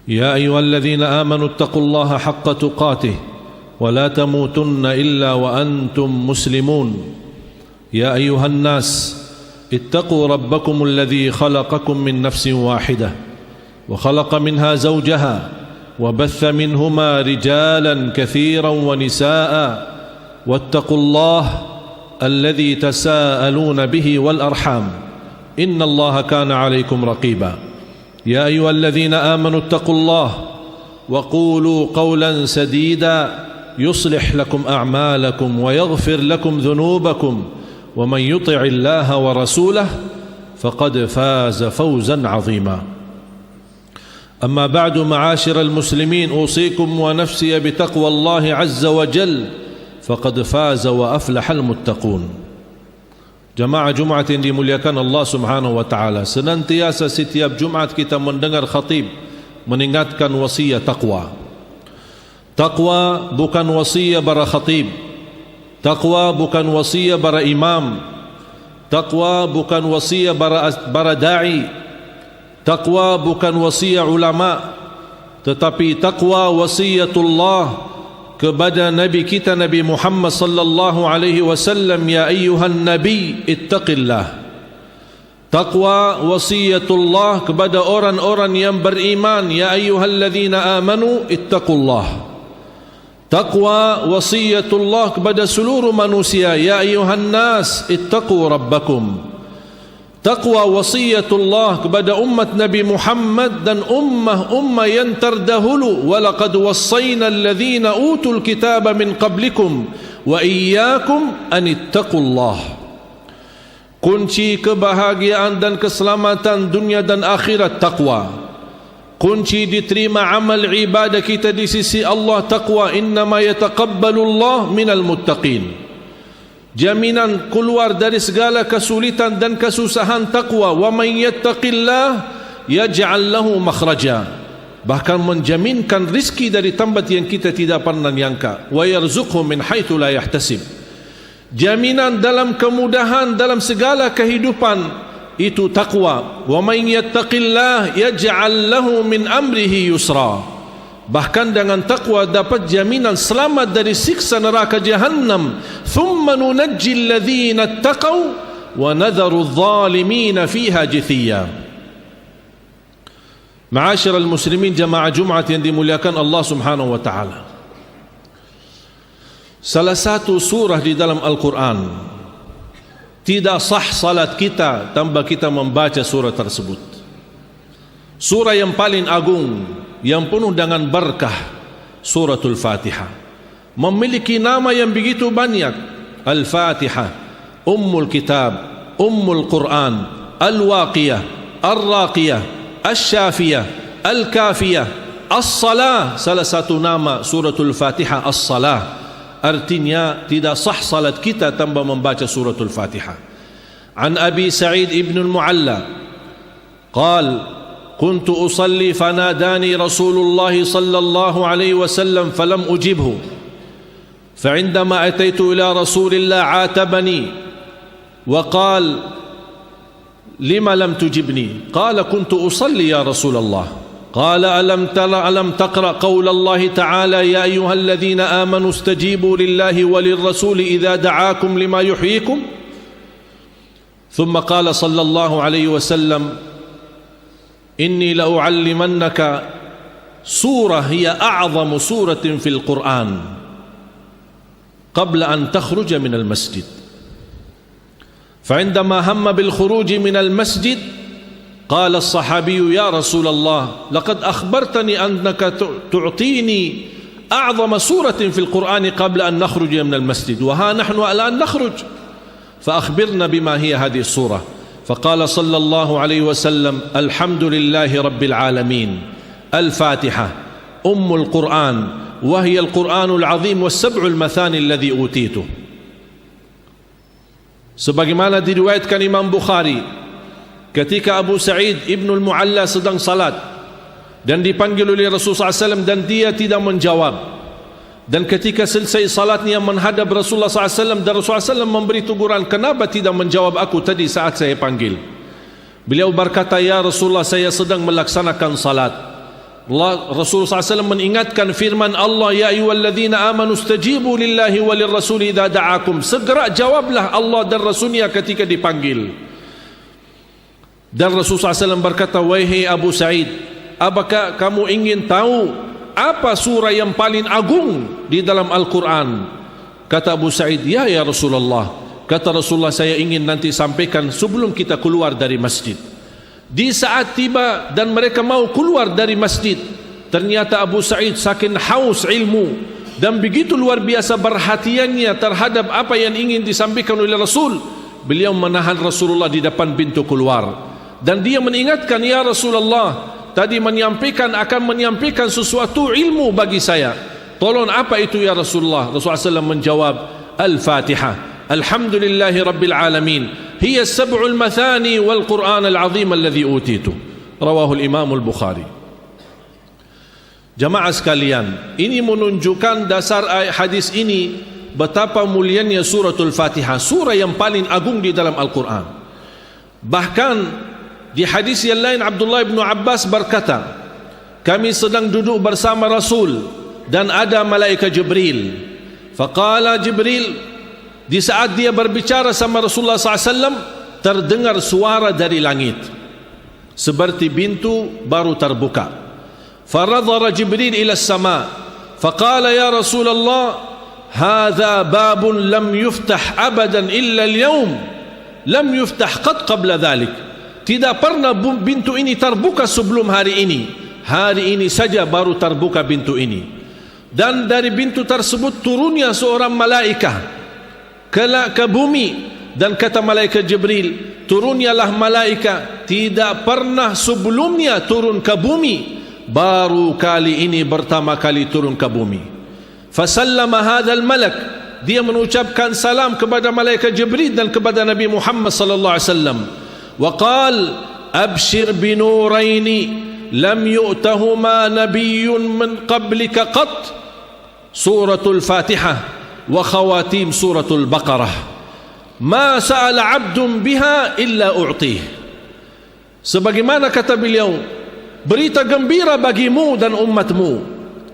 يا أيها الذين آمنوا اتقوا الله حق تقاته ولا تموتن إلا وأنتم مسلمون يا أيها الناس اتقوا ربكم الذي خلقكم من نفس واحدة وخلق منها زوجها وبث منهما رجالا كثيرا ونساء واتقوا الله الذي تساءلون به والأرحام إن الله كان عليكم رقيبا يا أيها الذين آمنوا اتقوا الله وقولوا قولا سديدا يصلح لكم أعمالكم ويغفر لكم ذنوبكم ومن يطع الله ورسوله فقد فاز فوزا عظيما أما بعد معاشر المسلمين أوصيكم ونفسي بتقوى الله عز وجل فقد فاز وأفلح المتقون. Jamaah Jumat yang dimuliakan Allah Subhanahu wa taala, senantiasa setiap Jumat kita mendengar khatib mengingatkan wasiat takwa. Takwa bukan wasiat para khatib. Takwa bukan wasiat para imam. Takwa bukan wasiat para dai. Takwa bukan wasiat ulama, tetapi takwa wasiatullah kepada Nabi kita Nabi Muhammad sallallahu alaihi wasallam, ya ayyuhan nabi ittaqillah. Taqwa wasiatullah kepada orang-orang yang beriman, ya ayyuhalladzina amanu ittaqullah. Taqwa wasiatullah kepada seluruh manusia, ya ayyuhan nas ittaqu rabbakum. Taqwa wasiatullah kepada umat Nabi Muhammad dan ummah yang terdahulu, walaqad wassayna alladhina utul kitaba min qablikum wa iyyakum an ittaqullah. Kunci kebahagiaan dan keselamatan dunia dan akhirat taqwa. Kunci diterima amal ibadah kita di sisi Allah taqwa. Innama yataqabbalu Allah minal muttaqin. Jaminan keluar dari segala kesulitan dan kesusahan taqwa. Wa man yattaqillah yaj'al lahu makhraja. Bahkan menjaminkan rizki dari tempat yang kita tidak pernah nyangka. Wa yarzuqhu min haitsu la yahtasib. Jaminan dalam kemudahan dalam segala kehidupan itu taqwa. Wa man yattaqillah yaj'al lahu min amrihi yusra. Bahkan dengan takwa dapat jaminan selamat dari siksa neraka jahannam. Thumma nunajji alladhina ittaqaw wa nadharu adh-dhalimina fiha jithiya. Ma'asyiral muslimin, jamaah Jumat yang dimuliakan Allah Subhanahu wa taala, salah satu surah di dalam Al-Quran tidak sah salat kita tanpa kita membaca surah tersebut. Surah yang paling agung, yang penuh dengan berkah, suratul Fatihah, memiliki nama yang begitu banyak. Al-Fatihah, Ummul Kitab, Ummul Quran, Al-Waqiyah, Ar-Raqiyah, Al-Syafiyah, Al-Kafiyah, As-Salah. Salah satu nama suratul Fatihah As-Salah. Artinya tidak sah salat kita tanpa membaca suratul Fatihah. An Abi Sa'id ibn al-Mu'alla qal كنت أصلي فناداني رسول الله صلى الله عليه وسلم فلم أجبه فعندما أتيت إلى رسول الله عاتبني وقال لما لم تجبني قال كنت أصلي يا رسول الله قال ألم تقرأ قول الله تعالى يا أيها الذين آمنوا استجيبوا لله وللرسول إذا دعاكم لما يحييكم ثم قال صلى الله عليه وسلم إني لأعلمنك سورة هي أعظم سورة في القرآن قبل أن تخرج من المسجد. فعندما هم بالخروج من المسجد قال الصحابي يا رسول الله لقد أخبرتني أنك تعطيني أعظم سورة في القرآن قبل أن نخرج من المسجد وها نحن الآن نخرج فأخبرنا بما هي هذه السورة. فقال صلى الله عليه وسلم الحمد لله رب العالمين الفاتحة أم القرآن وهي القرآن العظيم والسبع المثاني الذي أوتيته. Sebagaimana diriwayatkan Imam Bukhari, ketika Abu Sa'id ibn al-Mu'alla sedang salat dan dipanggil oleh Rasulullah SAW dan dia tidak menjawab, dan ketika selesai salatnya menghadap Rasulullah SAW dan Rasulullah SAW memberi teguran, kenapa tidak menjawab aku tadi saat saya panggil? Beliau berkata, ya Rasulullah, saya sedang melaksanakan salat. Rasulullah SAW mengingatkan firman Allah, ya ayyuhalladzina amanu stajibu lillahi walir rasuli idza da'akum. Segera jawablah Allah dan Rasulnya ketika dipanggil. Dan Rasulullah SAW berkata, wahai Abu Sa'id, apakah kamu ingin tahu apa surah yang paling agung di dalam Al-Quran? Kata Abu Sa'id, ya Rasulullah. Kata Rasulullah, saya ingin nanti sampaikan sebelum kita keluar dari masjid. Di saat tiba dan mereka mau keluar dari masjid, ternyata Abu Sa'id saking haus ilmu dan begitu luar biasa perhatiannya terhadap apa yang ingin disampaikan oleh Rasul, beliau menahan Rasulullah di depan pintu keluar. Dan dia mengingatkan, ya Rasulullah, tadi akan menyampaikan sesuatu ilmu bagi saya. Tolong apa itu ya Rasulullah? Rasulullah SAW menjawab, Al-Fatihah. Alhamdulillahi Rabbil Alamin. Hiya sab'ul mathani wal Qur'an al-azim alladhi utitu. Rawahul Imam al-Bukhari. Jamaah sekalian, ini menunjukkan dasar hadis ini betapa mulianya suratul Fatihah, surah yang paling agung di dalam Al-Quran. Bahkan di hadis yang lain Abdullah bin Abbas berkata, kami sedang duduk bersama Rasul dan ada malaikat Jibril. Faqala Jibril, di saat dia berbicara sama Rasulullah SAW, terdengar suara dari langit seperti pintu baru terbuka. Faradhara Jibril ila as-sama, faqala ya Rasulullah, hadha babun lam yuftah abadan illa al-yawm, lam yuftah qad qabla dhalik. Tidak pernah pintu ini terbuka sebelum hari ini. Hari ini saja baru terbuka pintu ini. Dan dari pintu tersebut turunnya seorang malaikat ke bumi, dan kata malaikat Jibril, turunyalah malaikat tidak pernah sebelumnya turun ke bumi, baru kali ini pertama kali turun ke bumi. Fasallama hadzal malak, dia mengucapkan salam kepada malaikat Jibril dan kepada Nabi Muhammad sallallahu alaihi wasallam. Wa qal abshir bi nuraini lam yu'tahuma nabiyyun min qablika qat, suratul Fatihah wa khawatim suratul Baqarah, ma sa'ala 'abdun biha illa u'tih. Sebagaimana kata beliau, berita gembira bagimu dan umatmu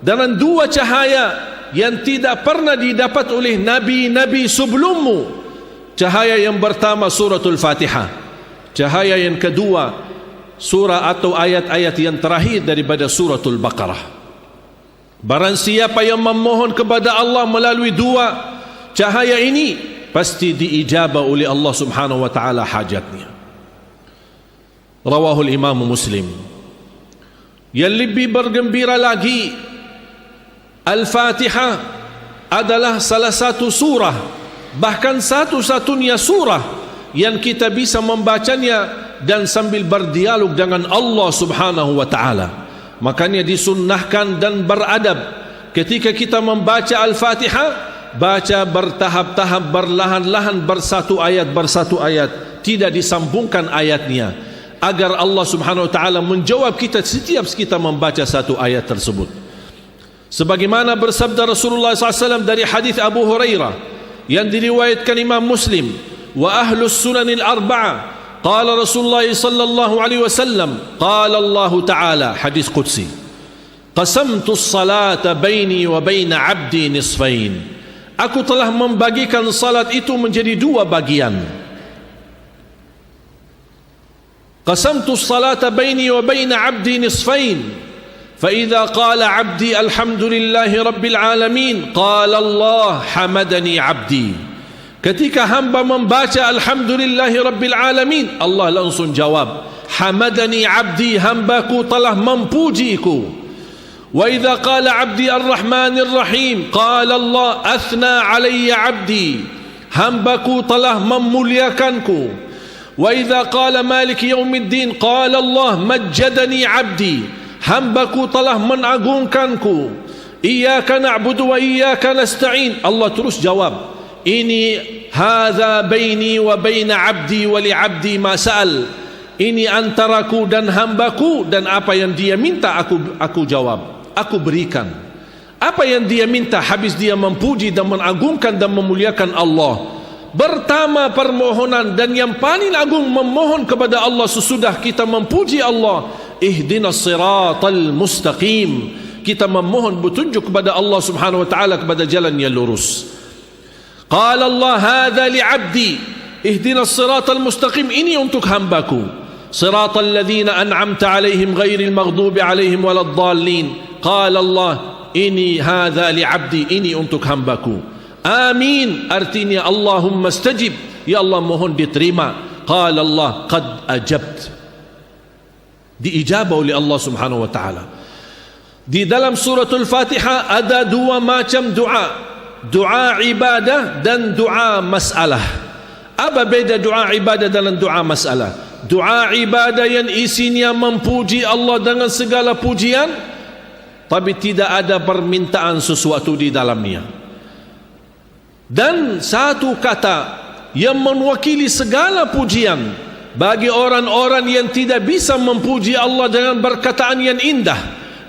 dengan dua cahaya yang tidak pernah didapat oleh nabi-nabi sebelummu. Cahaya yang pertama suratul Fatihah, cahaya yang kedua surah atau ayat-ayat yang terakhir daripada suratul Baqarah. Barang siapa yang memohon kepada Allah melalui dua cahaya ini, pasti diijabah oleh Allah Subhanahu wa taala hajatnya. Rawahul Imam Muslim. Yang lebih bergembira lagi, Al-Fatihah adalah salah satu surah, bahkan satu-satunya surah yang kita bisa membacanya dan sambil berdialog dengan Allah Subhanahu wa taala. Makanya disunnahkan dan beradab ketika kita membaca Al-Fatihah, baca bertahap-tahap, berlahan-lahan, bersatu ayat, tidak disambungkan ayatnya, agar Allah Subhanahu wa taala menjawab kita setiap kita membaca satu ayat tersebut. Sebagaimana bersabda Rasulullah SAW dari hadis Abu Hurairah yang diriwayatkan Imam Muslim, wa ahlus sunanil arba'ah, qala Rasulullah sallallahu alaihi wasallam, qala Allah taala, hadis qudsi, qasamtu as-salata baini wa baina 'abdi nisfain. Aku telah membagikan salat itu menjadi dua bagian. Qasamtu as-salata baini wa baina 'abdi nisfain. Fa idza qala 'abdi alhamdulillahi rabbil alamin, qala Allah hamadani 'abdi. Ketika hamba membaca alhamdulillahi rabbil alamin, Allah langsung jawab, hamadani 'abdi, hambaku telah memujiku. Wa idza qala 'abdi ar-rahmanir rahim, qala Allah athna 'alayya 'abdi, hambaku telah memuliakanku. Wa idza qala maliki yaumiddin, qala Allah majjadani 'abdi, hambaku telah mengagungkanku. Iyyaka na'budu wa iyyaka nasta'in, Allah terus jawab, ini hadza baini wa baina 'abdi wa li 'abdi ma sa'al. Ini antaraku dan hambaku, dan apa yang dia minta aku jawab, aku berikan. Apa yang dia minta, habis dia memuji dan mengagungkan dan memuliakan Allah. Pertama permohonan dan yang paling agung memohon kepada Allah sesudah kita memuji Allah, ihdinas siratal mustaqim. Kita memohon petunjuk kepada Allah Subhanahu wa taala kepada jalan yang lurus. Qala Allah, hadza li 'abdi ihdinas siratal mustaqim, ini untuk hambaku. Siratal ladzina an'amta 'alaihim ghairil maghdubi 'alaihim waladdallin. Qala Allah, ini hadza li 'abdi, ini untuk hambaku. Amin, artinya Allahumma stajib, ya Allah mohon diterima. Qala Allah, qad ajabt, diijabah oleh Allah Subhanahu wa taala. Di dalam suratul Fatihah ada dua macam doa, doa ibadah dan doa masalah. Apa beda doa ibadah dan doa masalah? Doa ibadah yang isinya memuji Allah dengan segala pujian, tapi tidak ada permintaan sesuatu di dalamnya. Dan satu kata yang mewakili segala pujian bagi orang-orang yang tidak bisa memuji Allah dengan perkataan yang indah,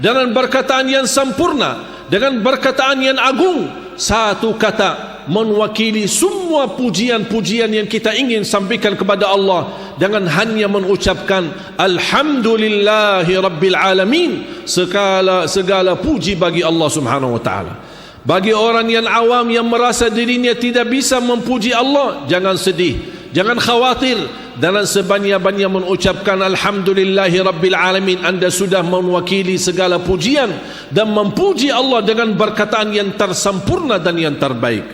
dengan perkataan yang sempurna, dengan perkataan yang agung. Satu kata mewakili semua pujian-pujian yang kita ingin sampaikan kepada Allah dengan hanya mengucapkan alhamdulillahi rabbil alamin. Segala puji bagi Allah Subhanahu wa taala. Bagi orang yang awam yang merasa dirinya tidak bisa memuji Allah, jangan sedih, jangan khawatir. Dan sebanyak-banyak mengucapkan alhamdulillahi rabbil alamin, anda sudah mewakili segala pujian dan memuji Allah dengan perkataan yang tersempurna dan yang terbaik.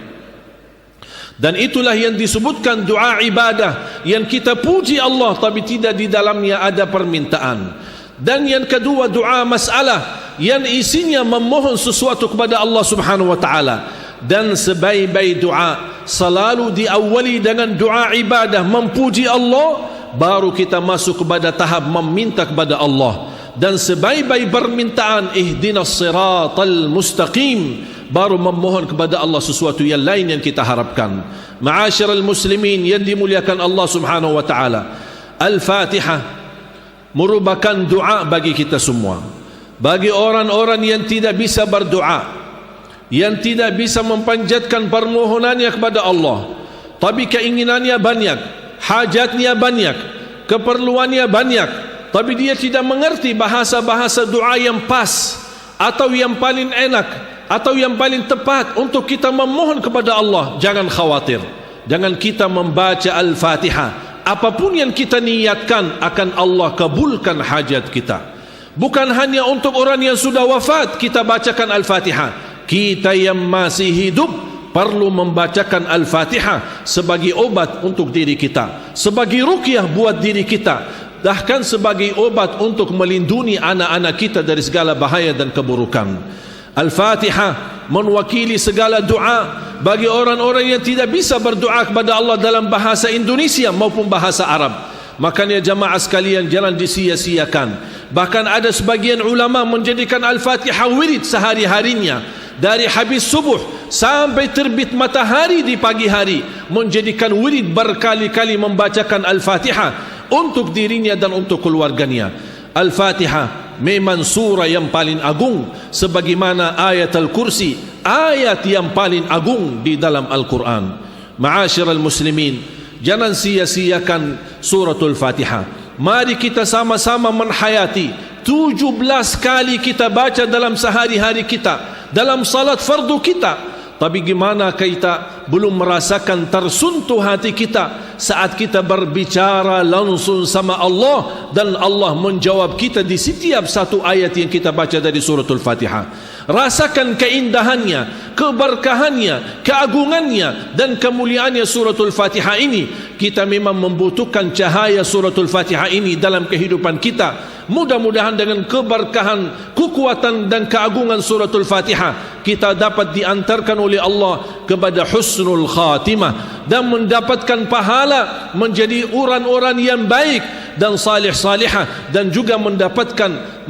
Dan itulah yang disebutkan doa ibadah, yang kita puji Allah tapi tidak di dalamnya ada permintaan. Dan yang kedua doa masalah, yang isinya memohon sesuatu kepada Allah Subhanahu wa taala. Dan sebaik-baik doa selalu diawali dengan doa ibadah, memuji Allah, baru kita masuk kepada tahap meminta kepada Allah. Dan sebaik-baik permintaan ihdinas siratal mustaqim, baru memohon kepada Allah sesuatu yang lain yang kita harapkan. Ma'asyiral muslimin yang dimuliakan Allah Subhanahu wa taala, Al-Fatihah merupakan doa bagi kita semua. Bagi orang-orang yang tidak bisa berdoa, yang tidak bisa mempanjatkan permohonannya kepada Allah, tapi keinginannya banyak, hajatnya banyak, keperluannya banyak, tapi dia tidak mengerti bahasa-bahasa doa yang pas atau yang paling enak atau yang paling tepat untuk kita memohon kepada Allah. Jangan khawatir, jangan kita membaca Al-Fatihah, apapun yang kita niatkan akan Allah kabulkan hajat kita. Bukan hanya untuk orang yang sudah wafat kita bacakan Al-Fatihah, kita yang masih hidup perlu membacakan Al-Fatihah sebagai obat untuk diri kita, sebagai ruqyah buat diri kita, bahkan sebagai obat untuk melindungi anak-anak kita dari segala bahaya dan keburukan. Al-Fatihah mewakili segala doa bagi orang-orang yang tidak bisa berdoa kepada Allah dalam bahasa Indonesia maupun bahasa Arab. Makanya jamaah sekalian, jangan disia-siakan. Bahkan ada sebagian ulama menjadikan Al-Fatihah wirid sehari-harinya, dari habis subuh sampai terbit matahari di pagi hari, menjadikan wirid berkali-kali membacakan Al-Fatihah untuk dirinya dan untuk keluarganya. Al-Fatihah memang surah yang paling agung, sebagaimana ayat Al-Kursi, ayat yang paling agung di dalam Al-Quran. Ma'asyiral muslimin, jangan sia-siakan suratul Fatihah. Mari kita sama-sama menhayati 17 kali kita baca dalam sehari-hari kita, dalam salat fardu kita. Tapi gimana kita belum merasakan tersentuh hati kita saat kita berbicara langsung sama Allah dan Allah menjawab kita di setiap satu ayat yang kita baca dari suratul Fatihah. Rasakan keindahannya, keberkahannya, keagungannya dan kemuliaannya suratul Fatihah ini. Kita memang membutuhkan cahaya suratul Fatihah ini dalam kehidupan kita. Mudah-mudahan dengan keberkahan, kekuatan dan keagungan suratul Fatihah kita dapat diantarkan oleh Allah kepada husnul khatimah dan mendapatkan pahala menjadi orang-orang yang baik dan salih-salihah, dan juga mendapatkan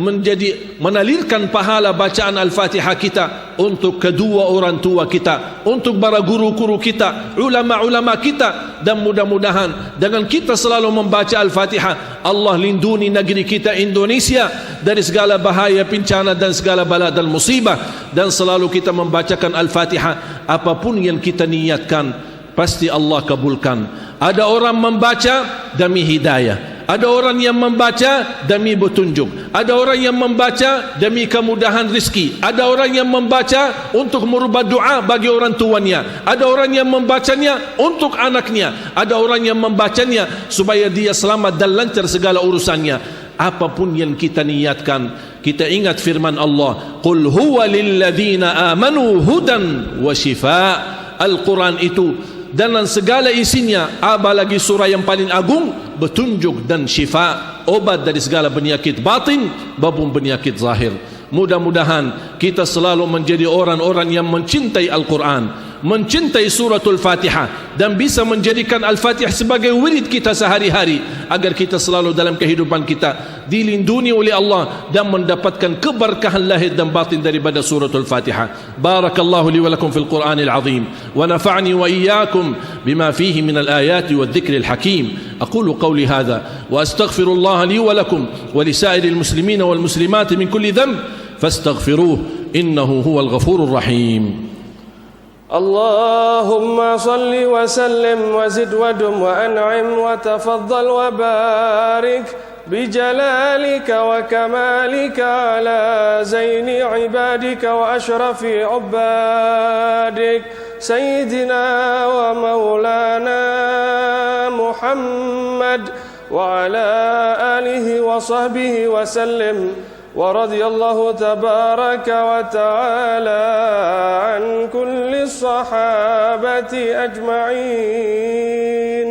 menalirkan pahala bacaan Al-Fatihah kita untuk kedua orang tua kita, untuk para guru-guru kita, ulama-ulama kita. Dan mudah-mudahan dengan kita selalu membaca Al-Fatihah, Allah lindungi negeri kita Indonesia dari segala bahaya, bencana dan segala bala dan musibah. Dan selalu kita membacakan Al-Fatihah, apapun yang kita niatkan pasti Allah kabulkan. Ada orang membaca demi hidayah, Ada orang yang membaca demi petunjuk, ada orang yang membaca demi kemudahan rizki, ada orang yang membaca untuk merubah doa bagi orang tuanya, ada orang yang membacanya untuk anaknya, ada orang yang membacanya supaya dia selamat dan lancar segala urusannya. Apapun yang kita niatkan, kita ingat firman Allah, qul huwa lilladzina amanu hudan wa shifa. Al-Quran itu dan segala isinya, apalagi surah yang paling agung, petunjuk dan syifa, obat dari segala penyakit batin maupun penyakit zahir. Mudah-mudahan kita selalu menjadi orang-orang yang mencintai Al-Quran, mencintai suratul Fatihah, dan bisa menjadikan Al-Fatihah sebagai wirid kita sehari-hari, agar kita selalu dalam kehidupan kita dilindungi oleh Allah dan mendapatkan keberkahan lahir dan batin daripada suratul Fatihah. Barakallahu li wa lakum fil Qur'anil azim wa nafa'ni wa iyyakum bima fihi min al-ayati wadh-dhikril hakim. Aqulu qawli hadha wa astaghfirullah li wa lakum wa li sa'iril muslimina wal muslimat min kulli dhanb fastaghfiruhu innahu huwal ghafurur rahim. اللهم صل وسلم وزد ودم وأنعم وتفضل وبارك بجلالك وكمالك على زين عبادك وأشرف عبادك سيدنا ومولانا محمد وعلى آله وصحبه وسلم. ورضي الله تبارك وتعالى عن كل الصحابة أجمعين.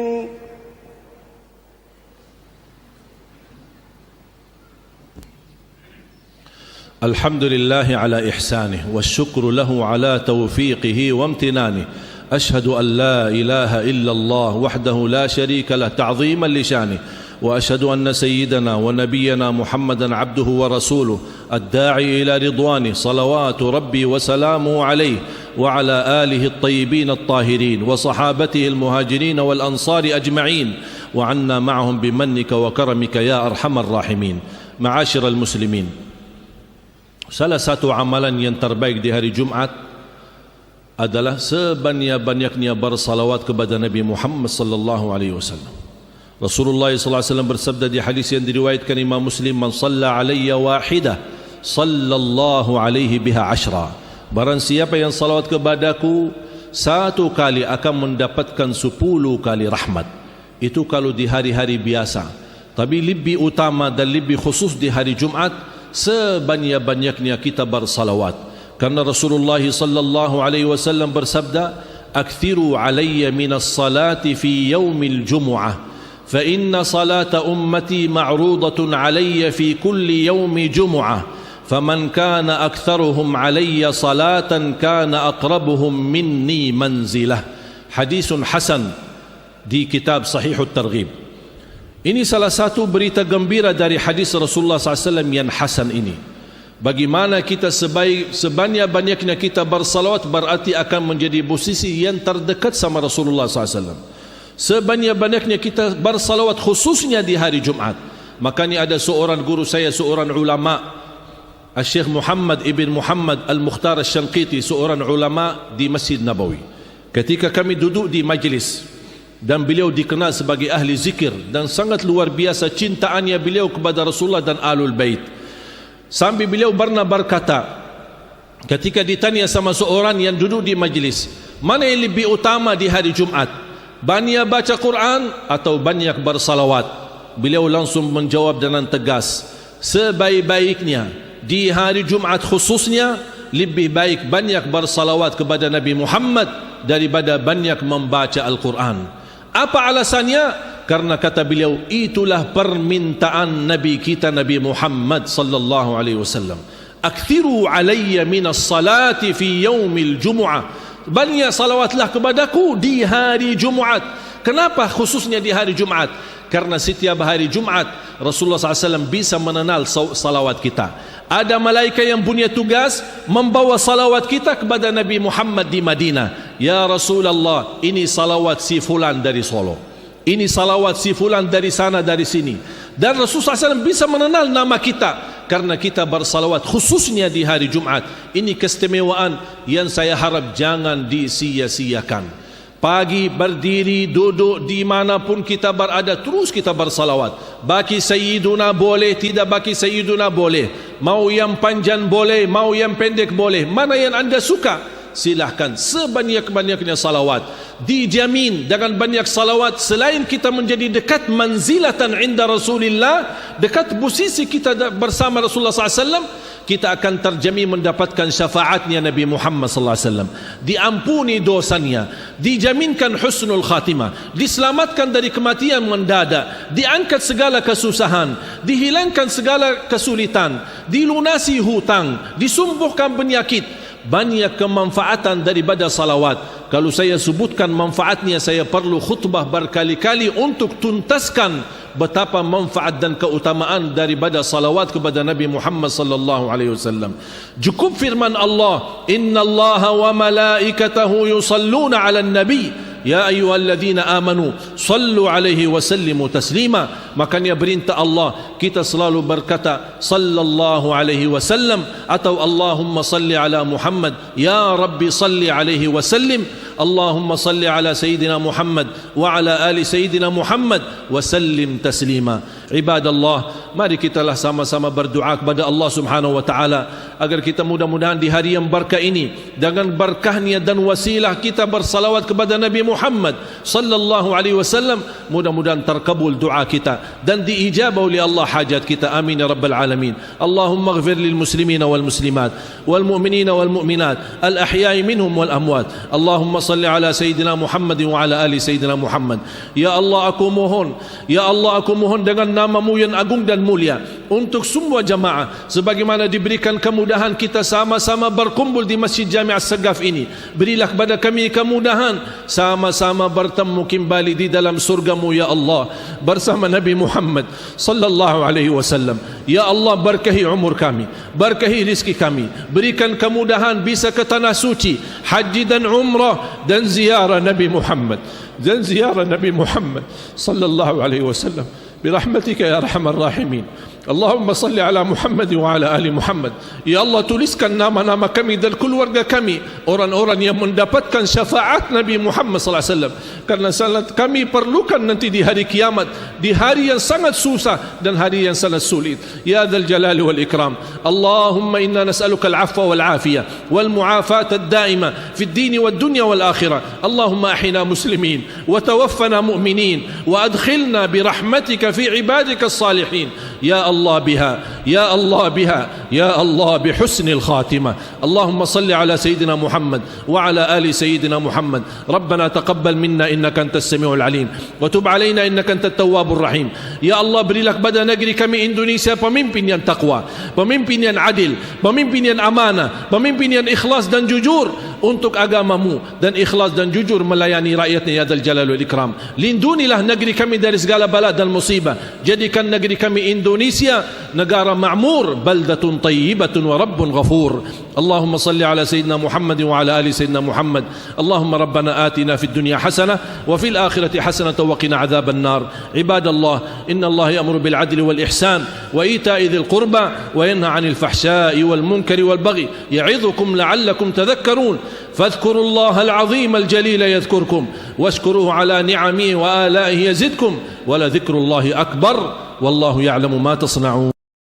الحمد لله على إحسانه والشكر له على توفيقه وامتنانه. أشهد أن لا إله إلا الله وحده لا شريك له تعظيما لشانه، وأشهد أن سيدنا ونبينا محمدا عبده ورسوله الداعي إلى رضوانه صلوات ربي وسلامه عليه وعلى آله الطيبين الطاهرين وصحابته المهاجرين والأنصار أجمعين وعنا معهم بمنك وكرمك يا أرحم الراحمين. معاشر المسلمين, salah satu amalan yang terbaik di hari Jumat adalah sebanyak-banyaknya bersalawat kepada Nabi Muhammad sallallahu alaihi wasallam. Rasulullah sallallahu alaihi wasallam bersabda di hadis yang diriwayatkan Imam Muslim, "Man shalla alayya wahidah, sallallahu alaihi biha ashra." Barang siapa yang salawat kepadaku satu kali akan mendapatkan 10 kali rahmat. Itu kalau di hari-hari biasa. Tapi lebih utama dan lebih khusus di hari Jumat, sebanyak-banyaknya kita bersalawat. Karena Rasulullah sallallahu alaihi wasallam bersabda, "Akthiru alayya minas salati fi yaumil jumu'ah." فإن صلاة أمتي معروضة علي في كل يوم جمعة فمن كان أكثرهم علي صلاة كان أقربهم مني منزلة. حديث حسن di kitab Sahih At-Targhib. Ini salah satu berita gembira dari hadis Rasulullah SAW yang hasan ini. Bagaimana kita sebanyak-banyaknya kita bersalawat berarti akan menjadi posisi yang terdekat sama Rasulullah SAW. Sebanyak-banyaknya kita bersalawat khususnya di hari Jumat. Makanya ada seorang guru saya, seorang ulama, Syekh Muhammad ibn Muhammad Al-Mukhtar Al-Shanqiti, seorang ulama di Masjid Nabawi. Ketika kami duduk di majlis dan beliau dikenal sebagai ahli zikir dan sangat luar biasa cintaannya beliau kepada Rasulullah dan Ahlul Bait. Sambil beliau pernah berkata ketika ditanya sama seorang yang duduk di majlis, mana yang lebih utama di hari Jumat? Banyak baca Quran atau banyak bersalawat? Beliau langsung menjawab dengan tegas, sebaik-baiknya di hari Jumat khususnya lebih baik banyak bersalawat kepada Nabi Muhammad daripada banyak membaca Al-Quran. Apa alasannya? Karena kata beliau, itulah permintaan Nabi kita Nabi Muhammad sallallahu alaihi wasallam. Akthiru alayya minas salati fi yaumil jumu'ah. Banyak salawatlah kepadaku di hari Jumat. Kenapa khususnya di hari Jumat? Karena setiap hari Jumat Rasulullah SAW bisa mengenal salawat kita. Ada malaikat yang punya tugas membawa salawat kita kepada Nabi Muhammad di Madinah. Ya Rasulullah, ini salawat si fulan dari Solo, ini salawat si fulan dari sana dari sini. Dan Rasulullah SAW bisa mengenal nama kita karena kita bersalawat khususnya di hari Jumat. Ini keistimewaan yang saya harap jangan disia-siakan. Pagi, berdiri, duduk, di manapun kita berada, terus kita bersalawat. Baki Sayyiduna boleh, tidak baki Sayyiduna boleh. Mau yang panjang boleh, mau yang pendek boleh. Mana yang anda suka, silahkan. Sebanyak-banyaknya salawat. Dijamin dengan banyak salawat, selain kita menjadi dekat manzilatan inda Rasulillah, dekat posisi kita bersama Rasulullah SAW, kita akan terjamin mendapatkan syafaatnya Nabi Muhammad SAW, diampuni dosanya, dijaminkan husnul khatimah, diselamatkan dari kematian mendadak, diangkat segala kesusahan, dihilangkan segala kesulitan, dilunasi hutang, disembuhkan penyakit. Banyak kemanfaatan daripada salawat. Kalau saya sebutkan manfaatnya, saya perlu khutbah berkali-kali untuk tuntaskan betapa manfaat dan keutamaan daripada salawat kepada Nabi Muhammad sallallahu alaihi wasallam. Cukup firman Allah, innallaha wa malaikatahu yusalluna 'alan nabi ya ayyuhalladzina amanu sallu alaihi wa sallimu taslima. Makanya perintah Allah, kita selalu berkata sallallahu alaihi wasallam atau Allahumma salli ala Muhammad, ya Rabbi salli alaihi wa sallim. Allahumma salli ala Sayyidina Muhammad wa ala ali Sayyidina Muhammad wa sallim taslima. Ibadallah, mari kitalah sama-sama berdoa kepada Allah Subhanahu wa taala agar kita mudah-mudahan di hari yang berkah ini, dengan berkahnya dan wasilah kita bersalawat kepada Nabi Muhammad sallallahu alaihi wasallam, mudah-mudahan terkabul doa kita dan diijabah oleh Allah hajat kita. Amin ya rabbal alamin. Allahumma ighfir lil muslimina wal muslimat wal mu'minina wal mu'minat al ahya'i minhum wal amwat. Allahumma salli ala Sayyidina Muhammad wa ala ali Sayyidina Muhammad. Ya Allah, aku mohon, ya Allah, aku mohon dengan nama-Mu yang agung dan mulia, untuk semua jamaah sebagaimana diberikan kemudahan kita sama-sama berkumpul di Masjid Jami' As-Sagaf ini, berilah kepada kami kemudahan sama-sama bertemu kembali di dalam surga-Mu ya Allah bersama Nabi Muhammad sallallahu alaihi wasallam. Ya Allah, berkahi umur kami, berkahi rizki kami, berikan kemudahan bisa ke tanah suci, haji dan umrah dan ziarah Nabi Muhammad sallallahu alaihi wasallam birahmatika ya arhamar rahimin. Allahumma salli ala Muhammad wa ala ali Muhammad. Ya Allah, tuliskan nama-nama kami dan keluarga kami, orang-orang yang mendapatkan syafaat Nabi Muhammad sallallahu alaihi wasallam, karena sangat kami perlukan nanti di hari kiamat, di hari yang sangat susah dan hari yang sangat sulit. Ya dzal jalali wal ikram. Allahumma inna nas'aluka al-'afwa wal 'afiyah wal mu'afata ad-da'ima fi ad-din wad dunya wal akhirah. Allahumma ahyina muslimin wa tawaffana mu'minin wa adkhilna bi rahmatika fi 'ibadika as-salihin. Ya Allah biha, ya Allah biha, ya Allah bihusn al-khatimah. Allahumma salli ala Sayyidina Muhammad wa ala ali Sayyidina Muhammad. Rabbana taqabbal minna innaka antas samiul alim wa tub alaina innaka antat tawwabur rahim. Ya Allah, berilah kepada negeri kami Indonesia pemimpin yang takwa, pemimpin yang adil, pemimpin yang amanah, pemimpin yang ikhlas dan jujur untuk agama-Mu dan ikhlas dan jujur melayani rakyatnya ya dzal jalali wal ikram. Lindunilah negeri kami dari segala bala dan musibah. Jadikan negeri kami Indonesia negara ma'mur, baldatun tayyibatun wa rabbun ghafur. Allahumma salli ala Sayyidina Muhammad wa ala ali Sayyidina Muhammad. Allahumma rabbana atina fid dunya hasanah wa fil akhirati hasanah wa qina adzaban nar. Ibadallah, inna Allah ya'muru bil adli wal ihsan wa ita'i dhil qurba wa yanha 'anil fahsya'i wal munkari wal baghi ya'idhukum la'allakum tadhakkarun. فاذكروا الله العظيم الجليل يذكركم واشكروه على نعمه وآلائه يزدكم ولذكر الله أكبر والله يعلم ما تصنعون.